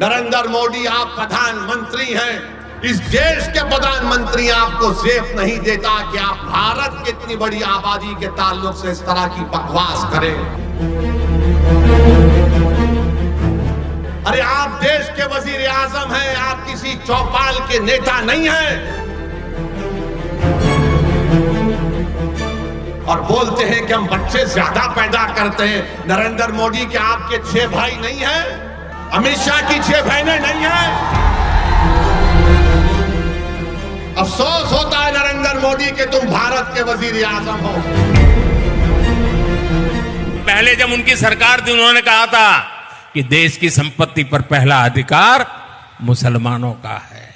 नरेंद्र मोदी आप प्रधानमंत्री हैं, इस देश के प्रधानमंत्री आपको जेब नहीं देता कि आप भारत की इतनी बड़ी आबादी के ताल्लुक से इस तरह की बकवास करें। अरे आप देश के वजीर आजम हैं, आप किसी चौपाल के नेता नहीं हैं। और बोलते हैं कि हम बच्चे ज्यादा पैदा करते हैं। नरेंद्र मोदी के आपके 6 भाई नहीं हैं? अमित शाह की 6 बहनें नहीं हैं? अफसोस होता है नरेंद्र मोदी के तुम भारत के वजीर आजम हो। पहले जब उनकी सरकार थी उन्होंने कहा था कि देश की संपत्ति पर पहला अधिकार मुसलमानों का है।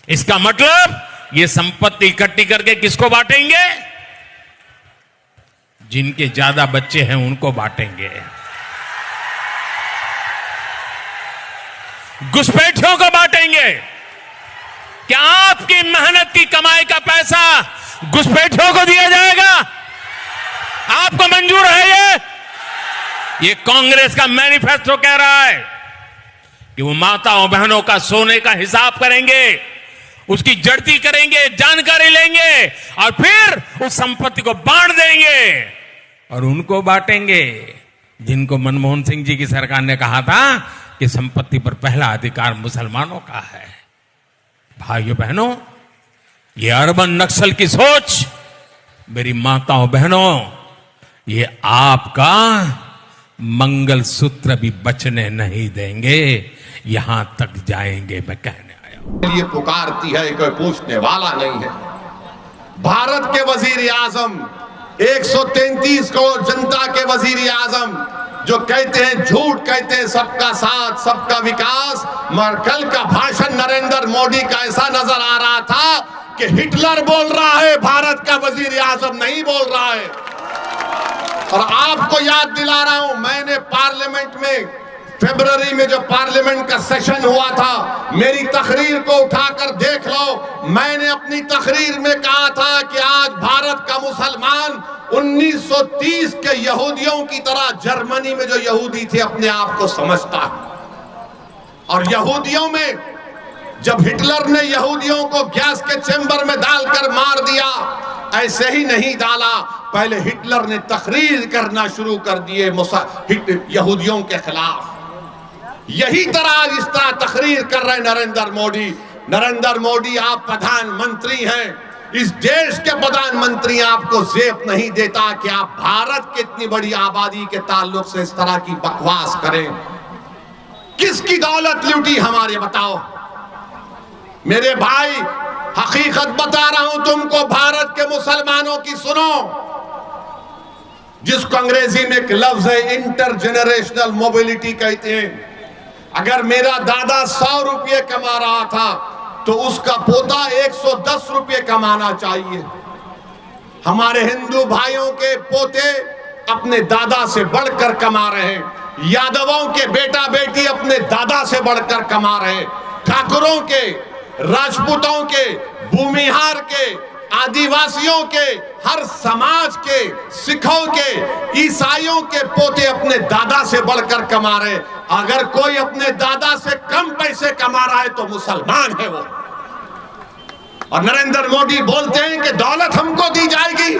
इसका मतलब ये संपत्ति इकट्ठी करके किसको बांटेंगे? जिनके ज्यादा बच्चे हैं उनको बांटेंगे, घुसपैठियों को बांटेंगे। क्या आपकी मेहनत की कमाई का पैसा घुसपैठियों को दिया जाएगा? आपको मंजूर है? ये कांग्रेस का मैनिफेस्टो कह रहा है कि वो माताओं बहनों का सोने का हिसाब करेंगे, उसकी जड़ती करेंगे, जानकारी लेंगे और फिर उस संपत्ति को बांट देंगे और उनको बांटेंगे जिनको मनमोहन सिंह जी की सरकार ने कहा था कि संपत्ति पर पहला अधिकार मुसलमानों का है। भाइयों बहनों, ये अर्बन नक्सल की सोच, मेरी माताओं बहनों, ये आपका मंगलसूत्र भी बचने नहीं देंगे, यहां तक जाएंगे। मैं कहने आया हूं, ये पुकारती है, कोई पूछने वाला नहीं है। भारत के वजीर आजम, 133 करोड़ जनता के वजीर आजम जो कहते हैं, झूठ कहते हैं सबका साथ सबका विकास, मगर कल का भाषण नरेंद्र मोदी का ऐसा नजर आ रहा था कि हिटलर बोल रहा है, भारत का वजीर आजम नहीं बोल रहा है। और आपको याद दिला रहा हूं, मैंने पार्लियामेंट में फरवरी में जो पार्लियामेंट का सेशन हुआ था, मेरी तकरीर को उठाकर देख लो। मैंने अपनी तकरीर में कहा था कि आज भारत का मुसलमान 1930 के यहूदियों की तरह जर्मनी में जो यहूदी थे अपने आप को समझता है। और यहूदियों में जब हिटलर ने यहूदियों को गैस के चेंबर में डालकर मार दिया, ऐसे ही नहीं डाला, पहले हिटलर ने तकरीर करना शुरू कर दिए यहूदियों के खिलाफ। यही तरह इस तरह तकरीर कर रहे नरेंद्र मोदी। नरेंद्र मोदी आप प्रधानमंत्री हैं, इस देश के प्रधानमंत्री आपको जेब नहीं देता कि आप भारत की इतनी बड़ी आबादी के ताल्लुक से इस तरह की बकवास करें। किसकी दौलत लूटी हमारे, बताओ मेरे भाई। हकीकत बता रहा हूं तुमको, भारत के मुसलमानों की सुनो, जिसको अंग्रेजी में एक लफ्ज है इंटरजेनरेशनल मोबिलिटी कहते हैं। अगर मेरा दादा 100 रुपये कमा रहा था तो उसका पोता 110 रुपये कमाना चाहिए। हमारे हिंदू भाइयों के पोते अपने दादा से बढ़कर कमा रहे हैं, यादवों के बेटा बेटी अपने दादा से बढ़कर कमा रहे हैं, ठाकुरों के, राजपूतों के, भूमिहार के, आदिवासियों के, हर समाज के, सिखों के, ईसाइयों के पोते अपने दादा से बढ़कर कमा रहे। अगर कोई अपने दादा से कम पैसे कमा रहा है तो मुसलमान है वो। और नरेंद्र मोदी बोलते हैं कि दौलत हमको दी जाएगी।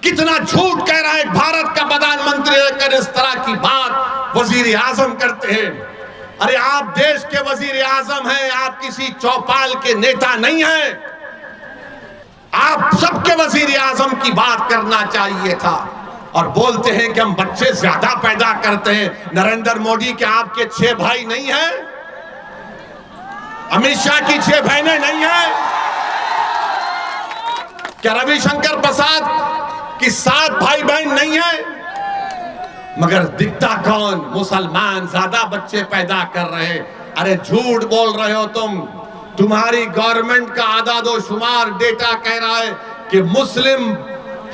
कितना झूठ कह रहा है भारत का प्रधानमंत्री लेकर इस तरह की बात वजीर आजम करते हैं। अरे आप देश के वजीर आजम हैं, आप किसी चौपाल के नेता नहीं हैं। आप सबके वजीर आजम की बात करना चाहिए था। और बोलते हैं कि हम बच्चे ज्यादा पैदा करते हैं। नरेंद्र मोदी के आपके 6 भाई नहीं हैं? अमित शाह की 6 बहनें नहीं हैं? क्या रविशंकर प्रसाद की 7 भाई बहन नहीं है? मगर दिखता कौन? मुसलमान ज्यादा बच्चे पैदा कर रहे हैं। अरे झूठ बोल रहे हो तुम। तुम्हारी गवर्नमेंट का आदादोशुमार डेटा कह रहा है कि मुस्लिम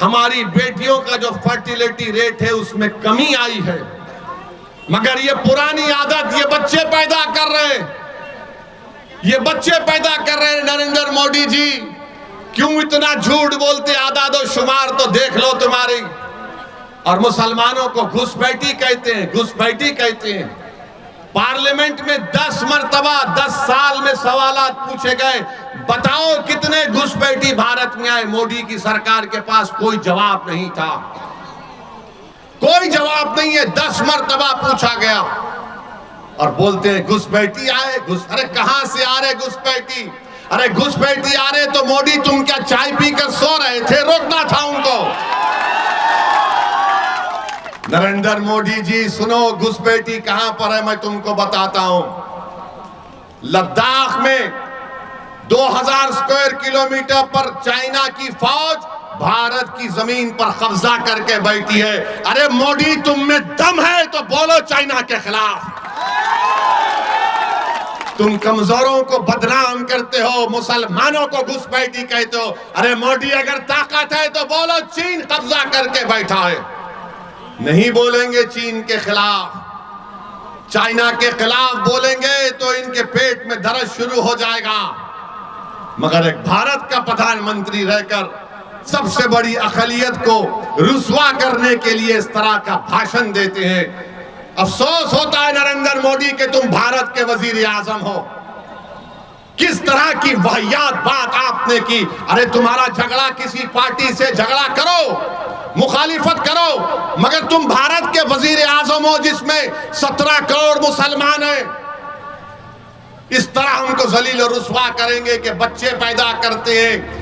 हमारी बेटियों का जो फर्टिलिटी रेट है उसमें कमी आई है। मगर ये पुरानी आदत, ये बच्चे पैदा कर रहे हैं, ये बच्चे पैदा कर रहे हैं। नरेंद्र मोदी जी क्यों इतना झूठ बोलते? आदादोशुमार तो देख लो तुम्हारी। और मुसलमानों को घुसपैठी कहते हैं, घुसपैठी कहते हैं। पार्लियामेंट में 10 मरतबा 10 साल में सवालात पूछे गए, बताओ कितने घुसपैठी भारत में आए। मोदी की सरकार के पास कोई जवाब नहीं था, कोई जवाब नहीं है। 10 मरतबा पूछा गया और बोलते हैं घुसपैठी आए। अरे कहां से आ रहे घुसपैठी? अरे घुसपैठी आ रहे तो मोदी तुम क्या चाय पीकर सो रहे थे? रोकना था उनको। नरेंद्र मोदी जी सुनो, घुसपैठी कहां पर है मैं तुमको बताता हूं। लद्दाख में 2000 स्क्वायर किलोमीटर पर चाइना की फौज भारत की जमीन पर कब्जा करके बैठी है। अरे मोदी तुम में दम है तो बोलो चाइना के खिलाफ। तुम कमजोरों को बदनाम करते हो, मुसलमानों को घुसपैठी कहते हो। अरे मोदी अगर ताकत है तो बोलो चीन कब्जा करके बैठा है। नहीं बोलेंगे चीन के खिलाफ, चाइना के खिलाफ बोलेंगे तो इनके पेट में दर्द शुरू हो जाएगा। मगर एक भारत का प्रधानमंत्री रहकर सबसे बड़ी अक़लियत को रुस्वा करने के लिए इस तरह का भाषण देते हैं। अफसोस होता है नरेंद्र मोदी कि तुम भारत के वजीर आजम हो। किस तरह की वाहियात बात आपने की। अरे तुम्हारा झगड़ा किसी पार्टी से झगड़ा करो, मुखालिफत करो, मगर तुम भारत के वजीर आजम हो जिसमें 17 करोड़ मुसलमान हैं। इस तरह हमको जलील और रुस्वा करेंगे कि बच्चे पैदा करते हैं,